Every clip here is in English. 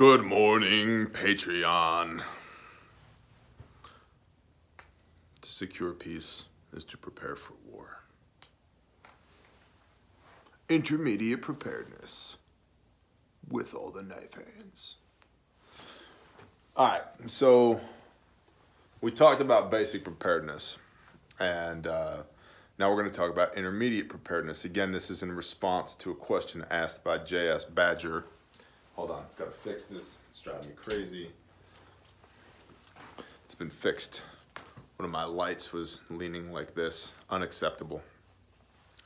Good morning, Patreon. To secure peace is to prepare for war. Intermediate preparedness with all the knife hands. All right, so we talked about basic preparedness, and now we're going to talk about intermediate preparedness. Again, this is in response to a question asked by J.S. Badger. Hold on, gotta fix this. It's driving me crazy. It's been fixed. One of my lights was leaning like this. Unacceptable.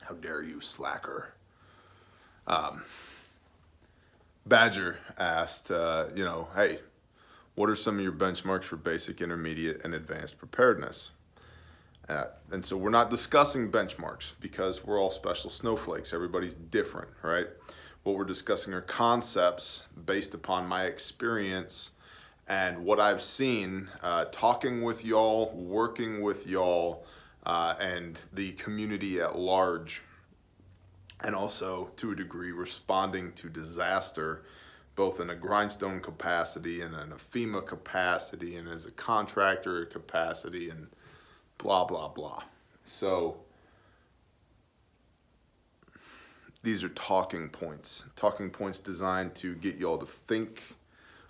How dare you, slacker? Badger asked, hey, what are some of your benchmarks for basic, intermediate, and advanced preparedness? And so we're not discussing benchmarks because we're all special snowflakes. Everybody's different, right? What we're discussing are concepts based upon my experience and what I've seen talking with y'all, working with y'all, and the community at large, and also to a degree responding to disaster, both in a grindstone capacity and in a FEMA capacity and as a contractor capacity and blah, blah, blah. So these are talking points designed to get y'all to think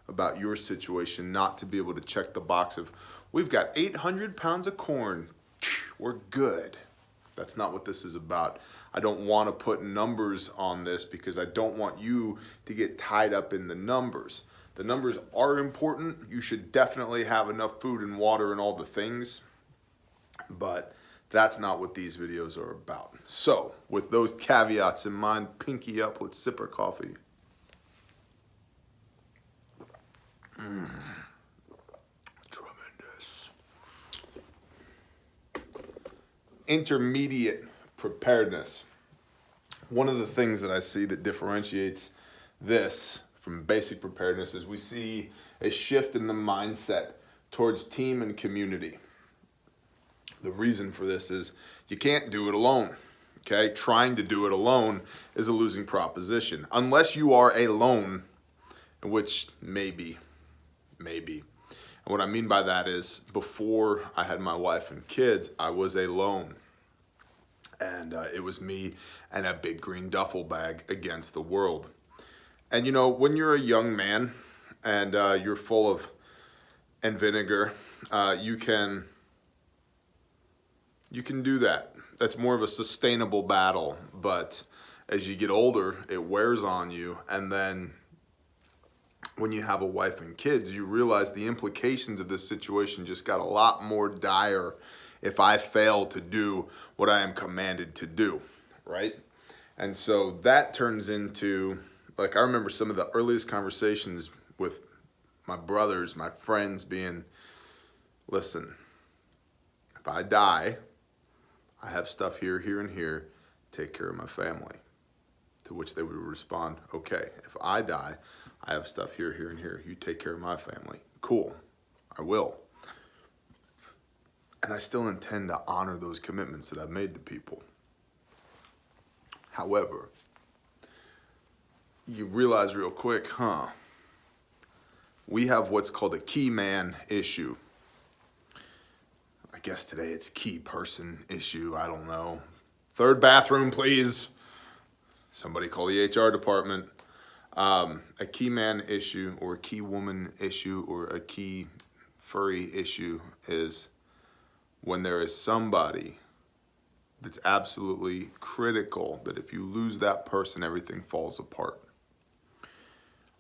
about your situation, not to be able to check the box of, we've got 800 pounds of corn, we're good. That's not what this is about. I don't want to put numbers on this because I don't want you to get tied up in the numbers. The numbers are important. You should definitely have enough food and water and all the things, but that's not what these videos are about. So, with those caveats in mind, pinky up, let's sip our coffee. Tremendous. Intermediate preparedness. One of the things that I see that differentiates this from basic preparedness is we see a shift in the mindset towards team and community. The reason for this is you can't do it alone, okay? Trying to do it alone is a losing proposition. Unless you are alone, which maybe. And what I mean by that is before I had my wife and kids, I was alone. And it was me and a big green duffel bag against the world. And when you're a young man and you're full of vinegar, you can do that. That's more of a sustainable battle. But as you get older, it wears on you. And then when you have a wife and kids, you realize the implications of this situation just got a lot more dire if I fail to do what I am commanded to do, right? And so that turns into, I remember some of the earliest conversations with my brothers, my friends being, listen, if I die, I have stuff here, here, and here, take care of my family. To which they would respond, okay, if I die, I have stuff here, here, and here. You take care of my family. Cool, I will. And I still intend to honor those commitments that I've made to people. However, you realize real quick, we have what's called a key man issue. I guess today it's key person issue, I don't know. Third bathroom, please. Somebody call the HR department. A key man issue or a key woman issue or a key furry issue is when there is somebody that's absolutely critical that if you lose that person, everything falls apart.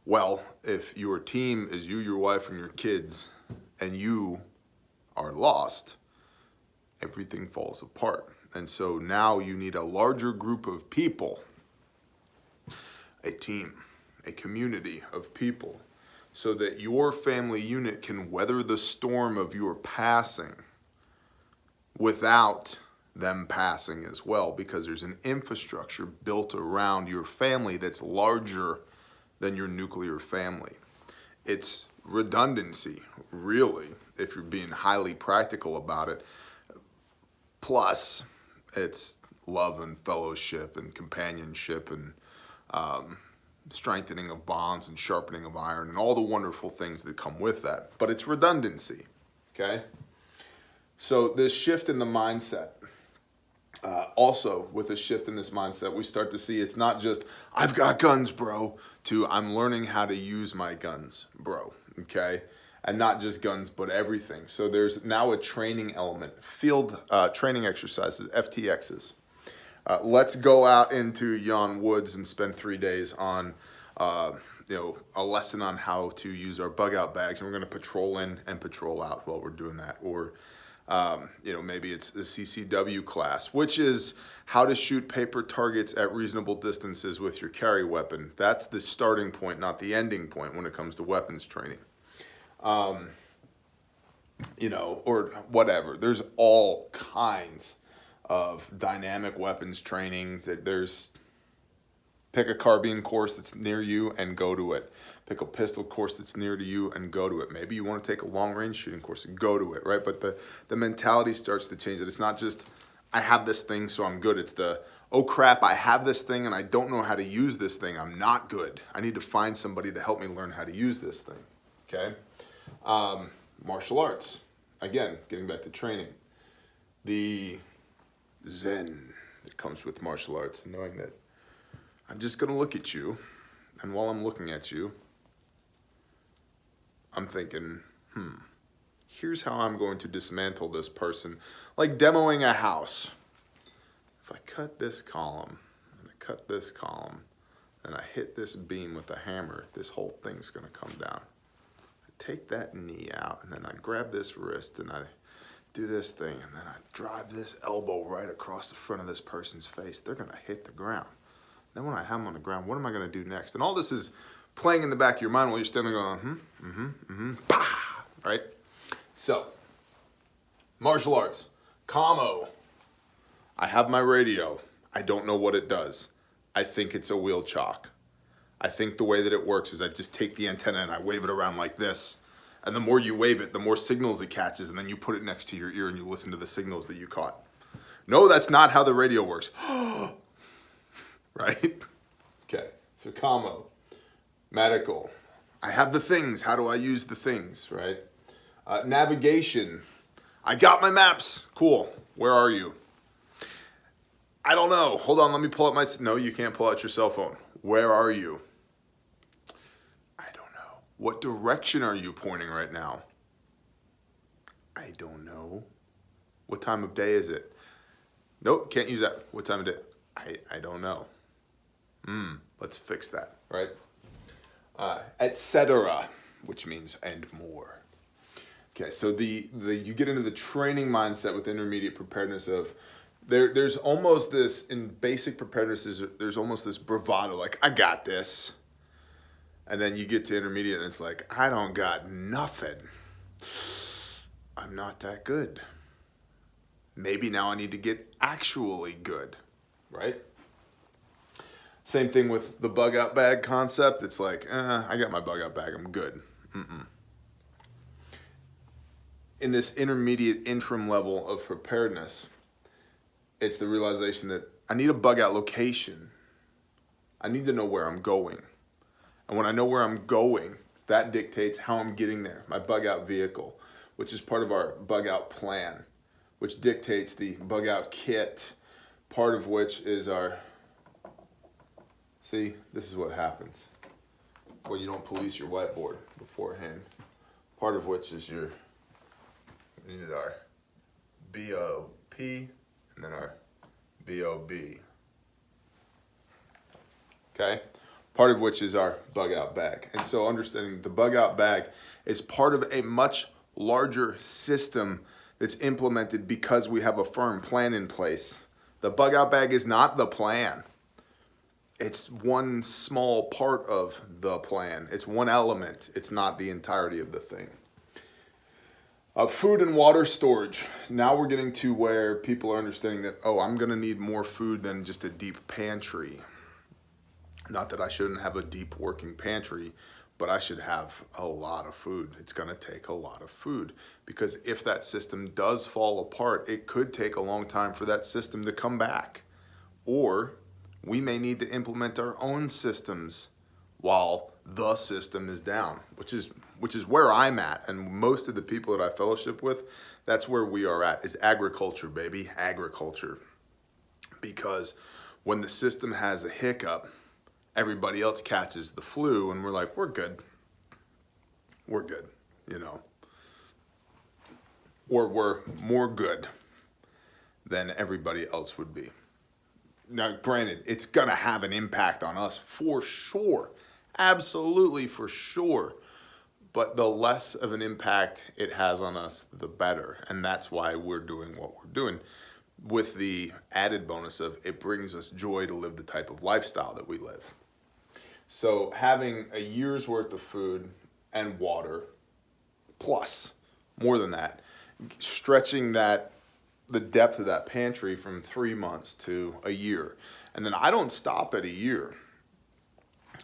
Well, if your team is you, your wife, and your kids, and you are lost, everything falls apart. And so now you need a larger group of people, a team, a community of people, so that your family unit can weather the storm of your passing without them passing as well, because there's an infrastructure built around your family that's larger than your nuclear family. It's redundancy, really, if you're being highly practical about it. Plus, it's love and fellowship and companionship and strengthening of bonds and sharpening of iron and all the wonderful things that come with that. But it's redundancy, okay? So this shift in the mindset, also with a shift in this mindset, we start to see it's not just, I've got guns, bro, to I'm learning how to use my guns, bro, okay? And not just guns, but everything. So there's now a training element, field training exercises, FTXs. Let's go out into yon woods and spend 3 days on, a lesson on how to use our bug out bags, and we're going to patrol in and patrol out while we're doing that. Or, maybe it's a CCW class, which is how to shoot paper targets at reasonable distances with your carry weapon. That's the starting point, not the ending point when it comes to weapons training. Or whatever. There's all kinds of dynamic weapons training. There's pick a carbine course that's near you and go to it. Pick a pistol course that's near to you and go to it. Maybe you want to take a long range shooting course and go to it, right? But the mentality starts to change. That it's not just I have this thing so I'm good. It's oh crap, I have this thing and I don't know how to use this thing. I'm not good. I need to find somebody to help me learn how to use this thing. Okay? Martial arts. Again, getting back to training. The zen that comes with martial arts, knowing that I'm just going to look at you, and while I'm looking at you, I'm thinking, here's how I'm going to dismantle this person. Like demoing a house. If I cut this column, and I cut this column, and I hit this beam with a hammer, this whole thing's going to come down. I take that knee out, and then I grab this wrist, and I do this thing, and then I drive this elbow right across the front of this person's face. They're going to hit the ground. Then when I have them on the ground, what am I going to do next? And all this is playing in the back of your mind while you're standing there going, bah, right? So, martial arts, commo. I have my radio. I don't know what it does. I think it's a wheel chock. I think the way that it works is I just take the antenna and I wave it around like this. And the more you wave it, the more signals it catches, and then you put it next to your ear and you listen to the signals that you caught. No, that's not how the radio works. Right? Okay, so commo. Medical. I have the things. How do I use the things, right? Navigation. I got my maps. Cool. Where are you? I don't know. Hold on, let me pull up my... No, you can't pull out your cell phone. Where are you? I don't know. What direction are you pointing right now? I don't know. What time of day is it? Nope, can't use that. What time of day? I don't know. Let's fix that, right? Etc., which means and more. Okay, so you get into the training mindset with intermediate preparedness of there's almost this, in basic preparedness, there's almost this bravado, like, I got this. And then you get to intermediate and it's like, I don't got nothing. I'm not that good. Maybe now I need to get actually good, right? Same thing with the bug out bag concept. It's like, I got my bug out bag, I'm good. In this intermediate interim level of preparedness, it's the realization that I need a bug out location. I need to know where I'm going. And when I know where I'm going, that dictates how I'm getting there. My bug out vehicle, which is part of our bug out plan, which dictates the bug out kit, part of which is our... See, this is what happens when you don't police your whiteboard beforehand. Part of which is we need our BOP and then our BOB. Okay? Part of which is our bug out bag. And so understanding the bug out bag is part of a much larger system that's implemented because we have a firm plan in place. The bug out bag is not the plan. It's one small part of the plan. It's one element. It's not the entirety of the thing. Food and water storage. Now we're getting to where people are understanding that, I'm going to need more food than just a deep pantry. Not that I shouldn't have a deep working pantry, but I should have a lot of food. It's going to take a lot of food because if that system does fall apart, it could take a long time for that system to come back. Or we may need to implement our own systems while the system is down, which is where I'm at. And most of the people that I fellowship with, that's where we are at, is agriculture, baby, agriculture. Because when the system has a hiccup, everybody else catches the flu and we're like, we're good, you know, or we're more good than everybody else would be. Now, granted, it's going to have an impact on us for sure. Absolutely for sure. But the less of an impact it has on us, the better. And that's why we're doing what we're doing, with the added bonus of it brings us joy to live the type of lifestyle that we live. So having a year's worth of food and water, plus more than that, stretching that, the depth of that pantry from 3 months to a year. And then I don't stop at a year.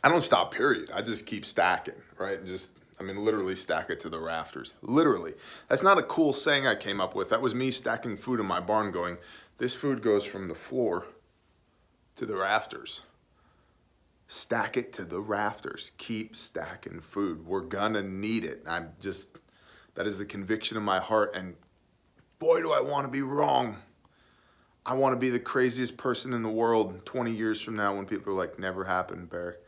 I don't stop, period. I just keep stacking, right? Literally stack it to the rafters. Literally. That's not a cool saying I came up with. That was me stacking food in my barn going, this food goes from the floor to the rafters. Stack it to the rafters. Keep stacking food. We're gonna need it. That is the conviction of my heart, and boy, do I want to be wrong. I want to be the craziest person in the world 20 years from now when people are like, never happened, Bear.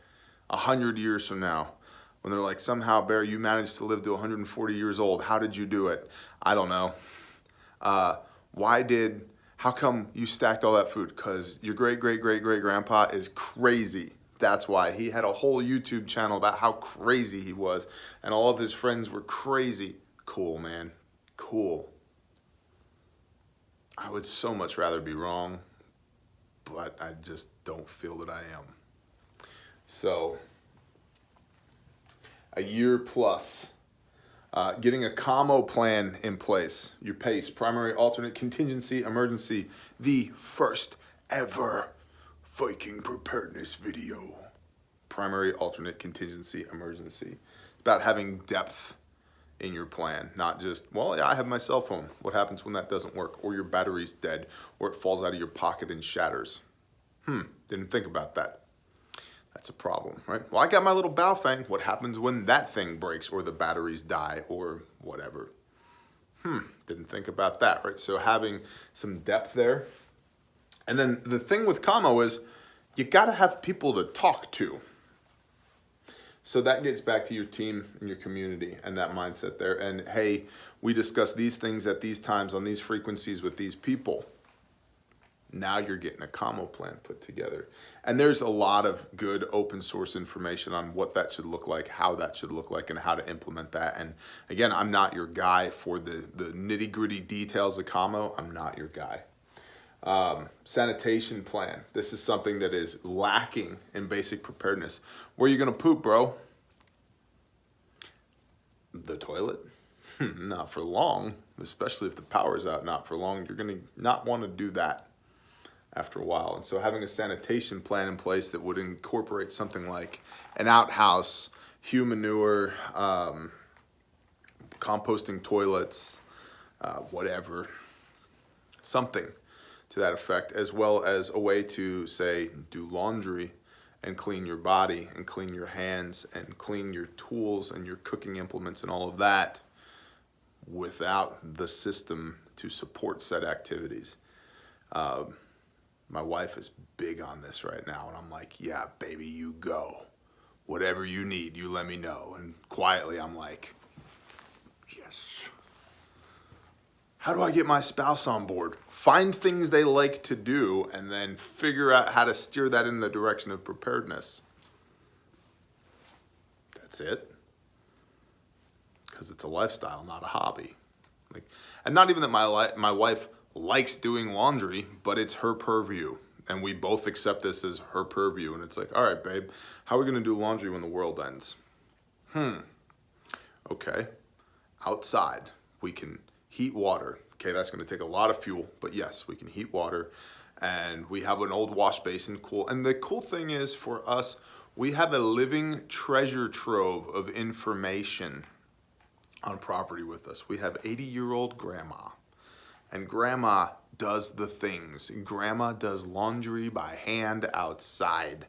100 years from now, when they're like, somehow, Bear, you managed to live to 140 years old. How did you do it? I don't know. How come you stacked all that food? Because your great-great-great-great-grandpa is crazy. That's why. He had a whole YouTube channel about how crazy he was, and all of his friends were crazy. Cool, man. Cool. I would so much rather be wrong, but I just don't feel that I am. So, a year plus, getting a commo plan in place, your PACE, primary, alternate, contingency, emergency, the first ever Viking preparedness video. Primary, alternate, contingency, emergency. It's about having depth in your plan, not just, well, yeah, I have my cell phone. What happens when that doesn't work? Or your battery's dead, or it falls out of your pocket and shatters. Didn't think about that. That's a problem, right? Well, I got my little bow fang. What happens when that thing breaks, or the batteries die, or whatever? Didn't think about that, right? So having some depth there. And then the thing with commo is you got to have people to talk to. So that gets back to your team and your community and that mindset there. And hey, we discuss these things at these times on these frequencies with these people. Now you're getting a commo plan put together. And there's a lot of good open source information on what that should look like, how that should look like, and how to implement that. And again, I'm not your guy for the nitty gritty details of commo. I'm not your guy. Sanitation plan. This is something that is lacking in basic preparedness. Where are you going to poop, bro? The toilet? Not for long, especially if the power's out. Not for long. You're going to not want to do that after a while. And so having a sanitation plan in place that would incorporate something like an outhouse, human manure, composting toilets, whatever, something to that effect, as well as a way to, say, do laundry and clean your body and clean your hands and clean your tools and your cooking implements and all of that without the system to support said activities. My wife is big on this right now, and I'm like, yeah, baby, you go. Whatever you need, you let me know. And quietly, I'm like, yes. How do I get my spouse on board? Find things they like to do and then figure out how to steer that in the direction of preparedness. That's it. Because it's a lifestyle, not a hobby. And not even that my wife likes doing laundry, but it's her purview. And we both accept this as her purview. And it's like, all right, babe, how are we going to do laundry when the world ends? Okay. Outside, we can heat water. Okay, that's going to take a lot of fuel, but yes, we can heat water. And we have an old wash basin, cool. And the cool thing is for us, we have a living treasure trove of information on property with us. We have 80-year-old grandma, and grandma does the things. Grandma does laundry by hand outside,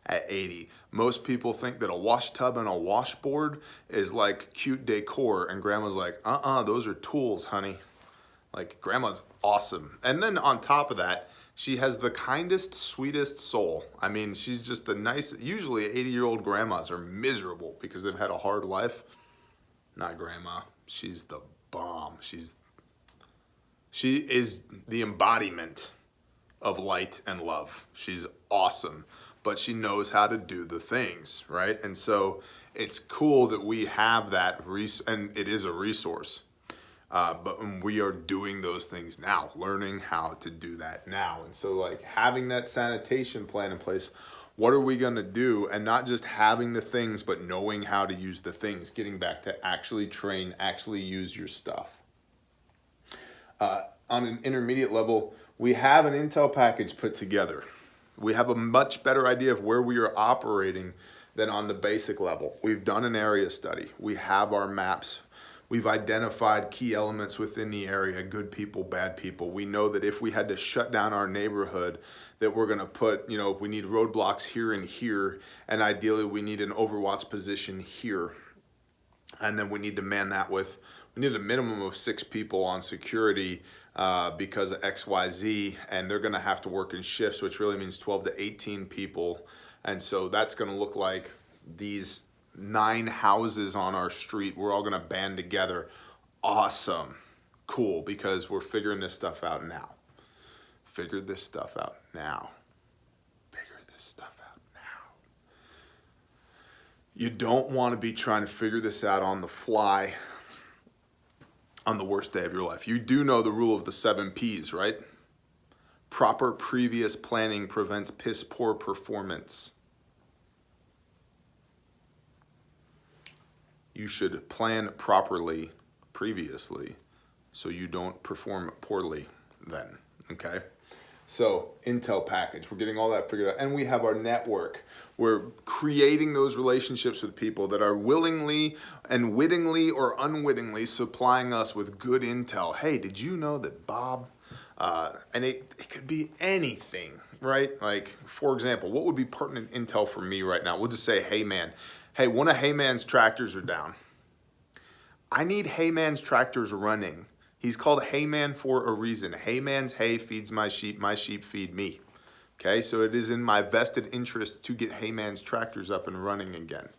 at 80. Most people think that a wash tub and a washboard is like cute decor, and grandma's like, those are tools, honey. Like, grandma's awesome. And then on top of that, she has the kindest, sweetest soul. I mean, she's just the nicest. Usually 80-year-old grandmas are miserable because they've had a hard life. Not grandma. She's the bomb. She is the embodiment of light and love. She's awesome, but she knows how to do the things, right? And so it's cool that we have that, and it is a resource. But we are doing those things now, learning how to do that now. And so, like, having that sanitation plan in place, what are we going to do? And not just having the things, but knowing how to use the things, getting back to actually train, actually use your stuff. On an intermediate level, we have an intel package put together. We have a much better idea of where we are operating than on the basic level. We've done an area study. We have our maps. We've identified key elements within the area, good people, bad people. We know that if we had to shut down our neighborhood, that we're gonna put, we need roadblocks here and here, and ideally we need an overwatch position here. And then we need to man that we need a minimum of 6 people on security because of XYZ, and they're gonna have to work in shifts, which really means 12 to 18 people. And so that's gonna look like these 9 houses on our street. We're all gonna band together. Awesome, cool, because we're figuring this stuff out now. Figure this stuff out now. Figure this stuff out now. You don't want to be trying to figure this out on the fly on the worst day of your life. You do know the rule of the 7 Ps, right? Proper previous planning prevents piss poor performance. You should plan properly previously so you don't perform poorly then, okay? So, intel package, we're getting all that figured out. And we have our network. We're creating those relationships with people that are willingly and wittingly or unwittingly supplying us with good intel. Hey, did you know that Bob, and it could be anything, right? Like, for example, what would be pertinent intel for me right now? We'll just say, hey man, hey, one of Heyman's tractors are down. I need Heyman's tractors running. He's called Heyman for a reason. Heyman's hay feeds my sheep feed me. Okay, so it is in my vested interest to get Heyman's tractors up and running again.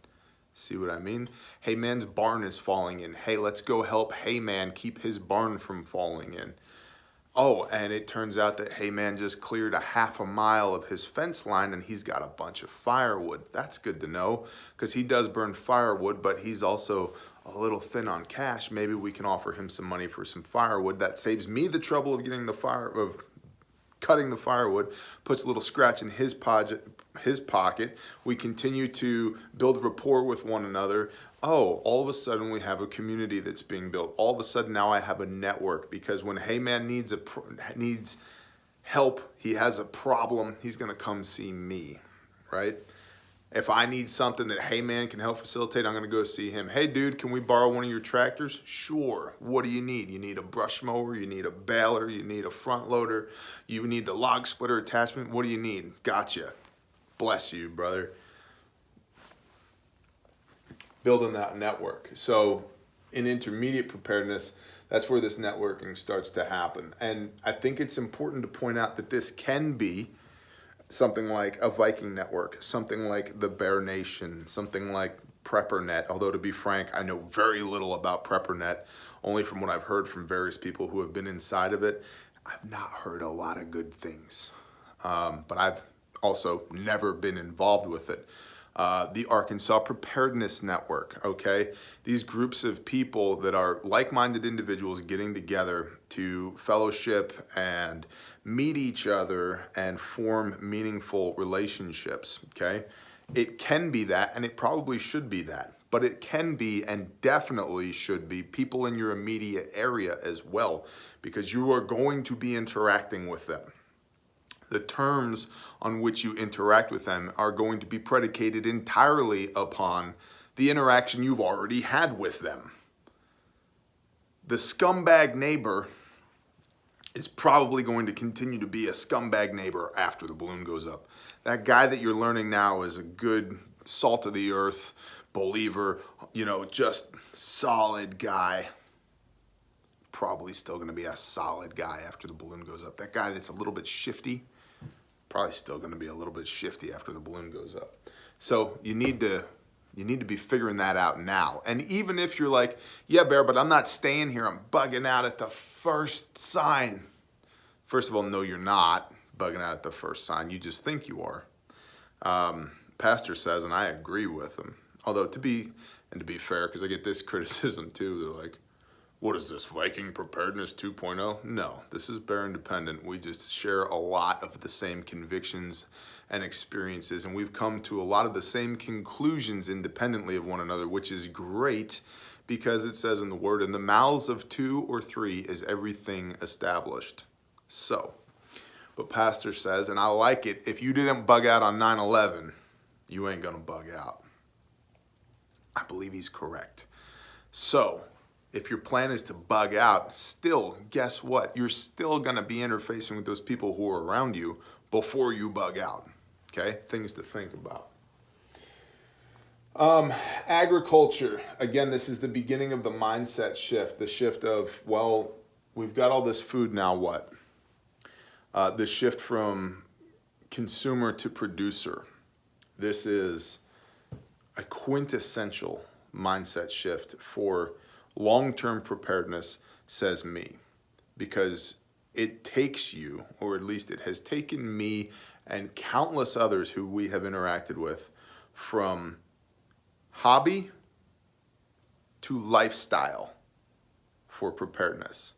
See what I mean? Heyman's barn is falling in. Hey, let's go help Heyman keep his barn from falling in. Oh, and it turns out that Heyman just cleared a half a mile of his fence line and he's got a bunch of firewood. That's good to know because he does burn firewood, but he's also a little thin on cash. Maybe we can offer him some money for some firewood. That saves me the trouble of cutting the firewood, puts a little scratch in his pocket. We continue to build rapport with one another. Oh, all of a sudden we have a community that's being built. All of a sudden now I have a network because when Heyman needs help, he has a problem, he's gonna come see me, right? If I need something that Heyman can help facilitate, I'm gonna go see him. Hey dude, can we borrow one of your tractors? Sure, what do you need? You need a brush mower, you need a baler, you need a front loader, you need the log splitter attachment, what do you need? Gotcha, bless you, brother. Building that network. So in intermediate preparedness, that's where this networking starts to happen. And I think it's important to point out that this can be something like a Viking network, something like the Bear Nation, something like Preparedness. Although to be frank, I know very little about Preparedness, only from what I've heard from various people who have been inside of it. I've not heard a lot of good things, but I've also never been involved with it. The Arkansas Preparedness Network, okay? These groups of people that are like-minded individuals getting together to fellowship and meet each other and form meaningful relationships, okay? It can be that, and it probably should be that, but it can be and definitely should be people in your immediate area as well, because you are going to be interacting with them. The terms on which you interact with them are going to be predicated entirely upon the interaction you've already had with them. The scumbag neighbor is probably going to continue to be a scumbag neighbor after the balloon goes up. That guy that you're learning now is a good salt of the earth believer, just solid guy. Probably still going to be a solid guy after the balloon goes up. That guy that's a little bit shifty, probably still going to be a little bit shifty after the balloon goes up. So you need to be figuring that out now. And even if you're like, yeah, Bear, but I'm not staying here. I'm bugging out at the first sign. First of all, no, you're not bugging out at the first sign. You just think you are. Pastor says, and I agree with him. Although to be fair, because I get this criticism too, they're like, what is this, Viking Preparedness 2.0? No, this is Bear Independent. We just share a lot of the same convictions and experiences, and we've come to a lot of the same conclusions independently of one another, which is great because it says in the Word, in the mouths of 2 or 3 is everything established. So, but Pastor says, and I like it, if you didn't bug out on 9/11, you ain't gonna bug out. I believe he's correct. So, if your plan is to bug out, still, guess what? You're still gonna be interfacing with those people who are around you before you bug out, okay? Things to think about. Agriculture, again, this is the beginning of the mindset shift, the shift of, well, we've got all this food, now what? The shift from consumer to producer. This is a quintessential mindset shift for long-term preparedness, says me, because it takes you, or at least it has taken me and countless others who we have interacted with, from hobby to lifestyle for preparedness.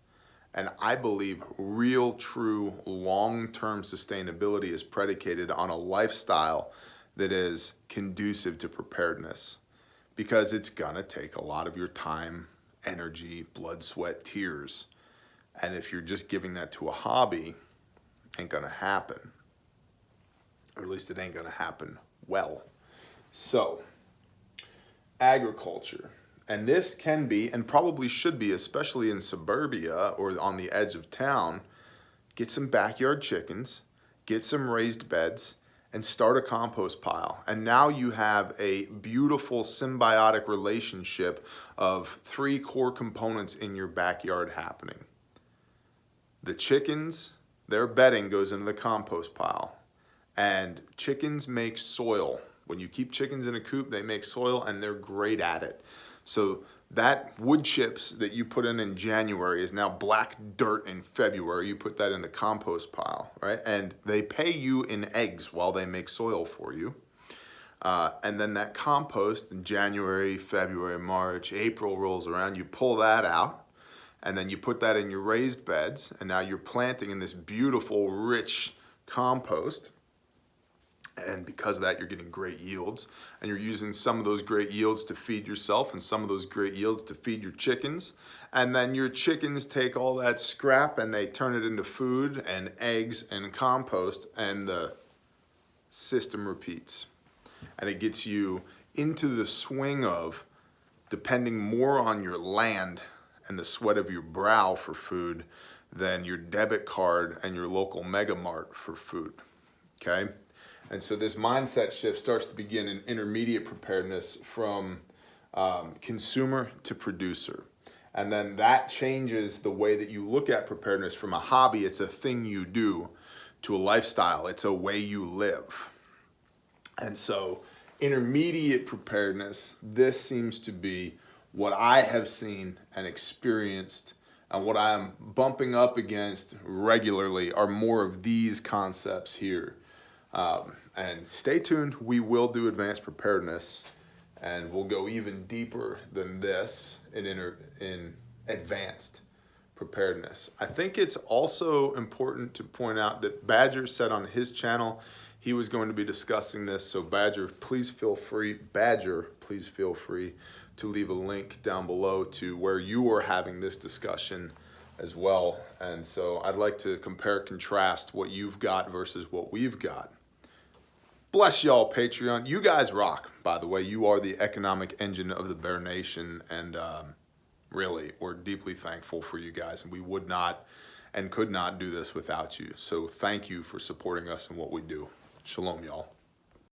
And I believe real, true, long-term sustainability is predicated on a lifestyle that is conducive to preparedness, because it's gonna take a lot of your time, energy, blood, sweat, tears. And if you're just giving that to a hobby, it ain't gonna happen. Or at least it ain't gonna happen well. So, agriculture. And this can be, and probably should be, especially in suburbia or on the edge of town, get some backyard chickens, get some raised beds, and start a compost pile. And now you have a beautiful symbiotic relationship of 3 core components in your backyard happening. The chickens, their bedding goes into the compost pile. And chickens make soil. When you keep chickens in a coop, they make soil, and they're great at it. So that wood chips that you put in January is now black dirt in February. You put that in the compost pile, right? And they pay you in eggs while they make soil for you. And then that compost in January, February, March, April rolls around, you pull that out, and then you put that in your raised beds, and now you're planting in this beautiful, rich compost. And because of that, you're getting great yields, and you're using some of those great yields to feed yourself and some of those great yields to feed your chickens. And then your chickens take all that scrap and they turn it into food and eggs and compost, and the system repeats. And it gets you into the swing of depending more on your land and the sweat of your brow for food than your debit card and your local Mega Mart for food, okay? And so this mindset shift starts to begin in intermediate preparedness from consumer to producer. And then that changes the way that you look at preparedness from a hobby, it's a thing you do, to a lifestyle, it's a way you live. And so intermediate preparedness, this seems to be what I have seen and experienced, and what I'm bumping up against regularly are more of these concepts here. And stay tuned, we will do advanced preparedness, and we'll go even deeper than this in advanced preparedness. I think it's also important to point out that Badger said on his channel he was going to be discussing this, so Badger, please feel free to leave a link down below to where you are having this discussion as well. And so I'd like to compare, contrast what you've got versus what we've got. Bless y'all, Patreon. You guys rock, by the way. You are the economic engine of the Bear Nation, and really, we're deeply thankful for you guys. And we would not and could not do this without you. So thank you for supporting us in what we do. Shalom, y'all.